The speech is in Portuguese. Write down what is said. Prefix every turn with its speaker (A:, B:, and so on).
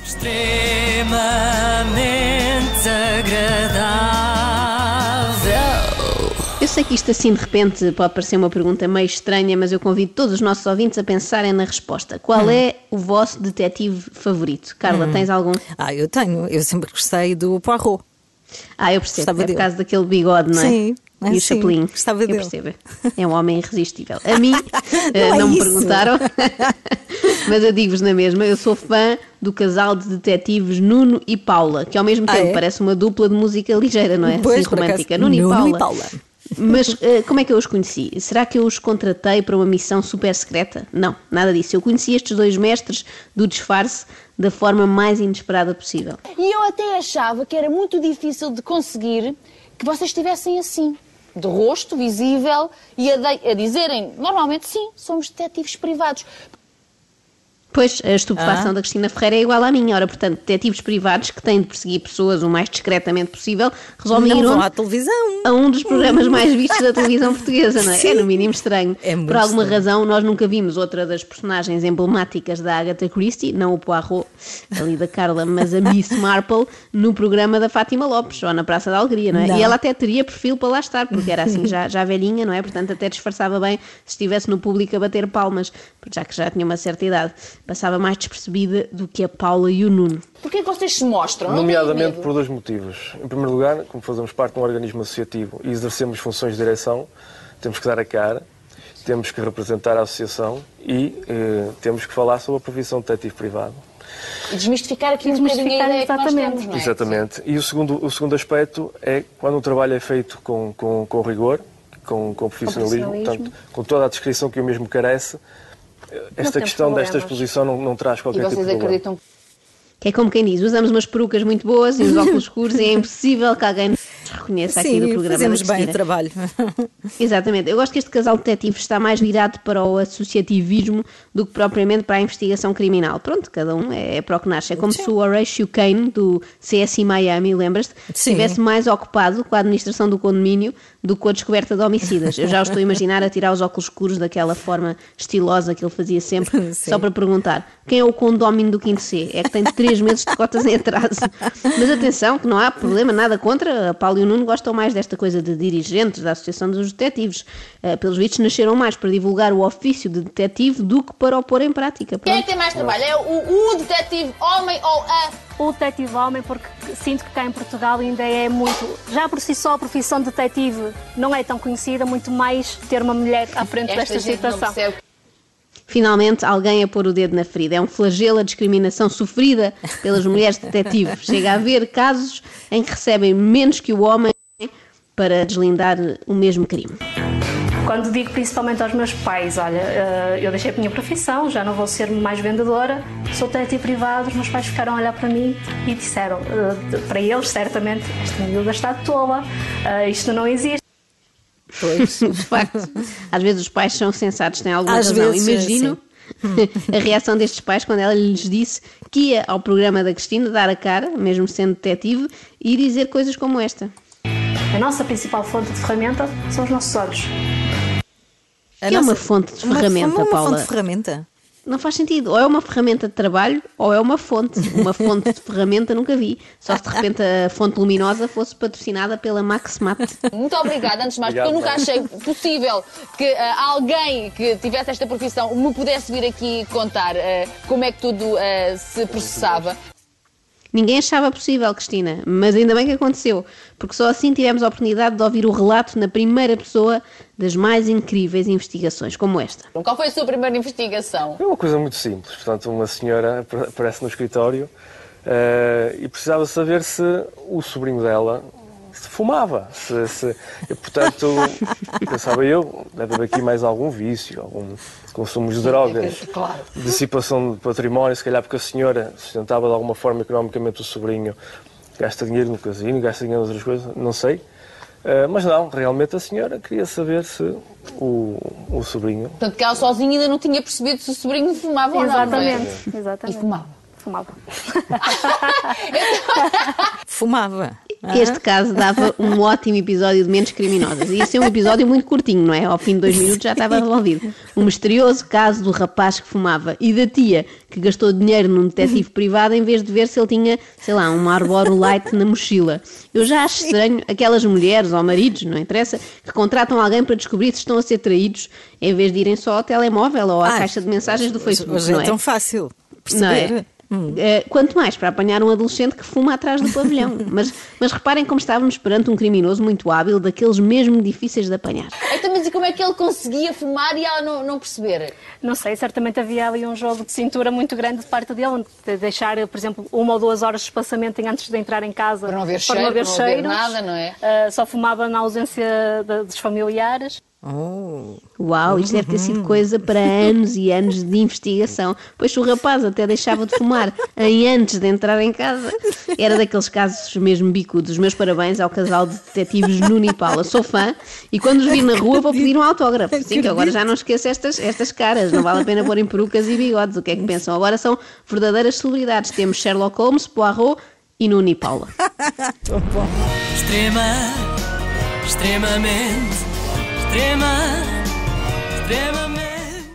A: Extremamente agradável.
B: Eu sei que isto assim de repente pode parecer uma pergunta meio estranha, mas eu convido todos os nossos ouvintes a pensarem na resposta. Qual é o vosso detetive favorito? Carla, tens algum?
C: Eu tenho. Eu sempre gostei do Poirot.
B: Eu percebo.
C: Gostava
B: É por
C: dele.
B: causa daquele bigode, não é?
C: Sim.
B: E o Chaplin.
C: Gostava
B: Eu
C: dele.
B: percebo. É um homem irresistível. A mim,
C: Não é
B: não me
C: isso.
B: perguntaram, mas eu digo-vos na mesma, eu sou fã do casal de detetives Nuno e Paula, que ao mesmo tempo
C: é?
B: parece uma dupla de música ligeira, não é?
C: Pois,
B: assim,
C: por acaso,
B: romântica.
C: Nuno
B: Nuno
C: e Paula.
B: Mas como é que eu os conheci? Será que eu os contratei para uma missão super secreta? Não, nada disso. Eu conheci estes dois mestres do disfarce da forma mais inesperada possível.
D: E eu até achava que era muito difícil de conseguir que vocês estivessem assim, de rosto visível e a dizerem, normalmente sim, somos detetives privados.
B: Pois, a estupefação da Cristina Ferreira é igual à minha. Ora, portanto, detetives privados que têm de perseguir pessoas o mais discretamente possível resolvem
C: Não
B: ir
C: vão
B: onde?
C: à televisão.
B: A um dos programas mais vistos da televisão portuguesa, não é?
C: Sim.
B: É no mínimo estranho.
C: É muito
B: Por alguma
C: estranho.
B: razão, nós nunca vimos outra das personagens emblemáticas da Agatha Christie, não o Poirot, ali da Carla, mas a Miss Marple, no programa da Fátima Lopes, ou na Praça da Alegria, não é?
C: Não.
B: E ela até teria perfil para lá estar, porque era assim já velhinha, não é? Portanto, até disfarçava bem se estivesse no público a bater palmas, já que já tinha uma certa idade. Passava mais despercebida do que a Paula e o Nuno.
D: Porquê que vocês se mostram? Não têm
E: Nomeadamente
D: medo?
E: por dois motivos. Em primeiro lugar, como fazemos parte de um organismo associativo e exercemos funções de direção, temos que dar a cara, temos que representar a associação e temos que falar sobre a profissão de detetive privado.
D: E desmistificar aqui um bocadinho a ideia que nós temos, não é?
E: Exatamente. E o segundo aspecto é quando o trabalho é feito com rigor, com profissionalismo, portanto, com toda a descrição que o mesmo carece, esta
D: temos
E: questão desta
D: problemas.
E: exposição não traz
D: E
E: qualquer tipo de
D: vocês
E: problema.
D: acreditam
B: Que é como quem diz, usamos umas perucas muito boas e uns óculos escuros e é impossível que alguém nos reconheça aqui no
C: Sim,
B: programa
C: fazemos
B: da
C: bem o
B: Cristina.
C: trabalho.
B: Exatamente. Eu gosto que este casal de detetives está mais virado para o associativismo do que propriamente para a investigação criminal. Pronto, cada um é para o que nasce. É como se o Horatio Kane, do CSI Miami, lembras-te,
C: Sim.
B: estivesse mais ocupado com a administração do condomínio do que com a descoberta de homicidas. Eu já o estou a imaginar a tirar os óculos escuros daquela forma estilosa que ele fazia sempre,
C: Sim.
B: só para perguntar quem é o condómino do 5º C? É que tem 3 meses de cotas em atraso. Mas atenção, que não há problema, nada contra. A Paula e o Nuno gostam mais desta coisa de dirigentes da Associação dos Detetives. Pelos vistos, nasceram mais para divulgar o ofício de detetive do que para o pôr em prática.
D: Quem é
B: Pronto.
D: que tem mais trabalho? É o detetive homem ou a...
F: O detetive homem, porque sinto que cá em Portugal ainda é muito... Já por si só a profissão de detetive não é tão conhecida, muito mais ter uma mulher à frente desta
D: gente não
F: situação.
D: percebe.
B: Finalmente, alguém a pôr o dedo na ferida. É um flagelo a discriminação sofrida pelas mulheres detetives. Chega a haver casos em que recebem menos que o homem para deslindar o mesmo crime.
F: Quando digo principalmente aos meus pais, olha, eu deixei a minha profissão, já não vou ser mais vendedora, sou detetive privado, os meus pais ficaram a olhar para mim e disseram, para eles, certamente, esta miúda está tola, isto não existe.
B: Pois, de facto, às vezes os pais são sensatos, têm alguma
C: Às
B: razão.
C: vezes,
B: Imagino a reação destes pais quando ela lhes disse que ia ao programa da Cristina dar a cara, mesmo sendo detetive, e dizer coisas como esta.
F: A nossa principal fonte de ferramenta são os nossos olhos.
B: Que é uma fonte de ferramenta,
C: uma
B: Paula?
C: fonte de ferramenta?
B: Não faz sentido. Ou é uma ferramenta de trabalho ou é uma fonte. Uma fonte de ferramenta nunca vi. Só se de repente a fonte luminosa fosse patrocinada pela Maximat.
D: Muito obrigada, antes de mais, porque eu nunca achei possível que alguém que tivesse esta profissão me pudesse vir aqui contar como é que tudo se processava.
B: Ninguém achava possível, Cristina, mas ainda bem que aconteceu, porque só assim tivemos a oportunidade de ouvir o relato na primeira pessoa das mais incríveis investigações, como esta.
D: Qual foi a sua primeira investigação?
E: É uma coisa muito simples. Portanto, uma senhora aparece no escritório e precisava saber se o sobrinho dela se fumava. E, portanto, pensava eu, deve haver aqui mais algum vício, algum consumo de drogas,
D: Claro.
E: dissipação de património, se calhar porque a senhora sustentava de alguma forma economicamente o sobrinho, gasta dinheiro no casino, gasta dinheiro em outras coisas, não sei. Mas não, realmente a senhora queria saber se o sobrinho...
D: Portanto, que ela sozinha ainda não tinha percebido se o sobrinho fumava ou não.
F: Exatamente,
D: não é?
F: exatamente.
D: E fumava.
F: Fumava.
C: Fumava.
B: Este caso dava um ótimo episódio de Mentes Criminosas. Ia ser um episódio muito curtinho, não é? Ao fim de 2 minutos já estava resolvido. O misterioso caso do rapaz que fumava e da tia que gastou dinheiro num detetive privado em vez de ver se ele tinha, sei lá, um Marlboro Light na mochila. Eu já acho estranho aquelas mulheres ou maridos, não interessa, que contratam alguém para descobrir se estão a ser traídos em vez de irem só ao telemóvel ou à caixa de mensagens do Facebook,
C: Hoje
B: não
C: é
B: é?
C: tão fácil
B: Não é?
C: perceber.
B: Quanto mais para apanhar um adolescente que fuma atrás do pavilhão. Mas reparem como estávamos perante um criminoso muito hábil, daqueles mesmo difíceis de apanhar.
D: Então, mas e como é que ele conseguia fumar e ela não perceber?
F: Não sei, certamente havia ali um jogo de cintura muito grande de parte dele, de deixar, por exemplo, 1 ou 2 horas de espaçamento antes de entrar em casa.
D: Para não haver cheiro, para não haver nada, não é?
F: Só fumava na ausência dos familiares.
B: Uau, isto deve ter sido coisa para anos e anos de investigação, pois se o rapaz até deixava de fumar antes de entrar em casa, era daqueles casos mesmo bicudos. Os meus parabéns ao casal de detetives Nuno e Paula. Sou fã e quando os vir na rua vou pedir um autógrafo. Sim, que agora já não esqueço estas caras, não vale a pena pôr em perucas e bigodes. O que é que pensam? Agora são verdadeiras celebridades. Temos Sherlock Holmes, Poirot e Nuno e Paula.
A: Extremamente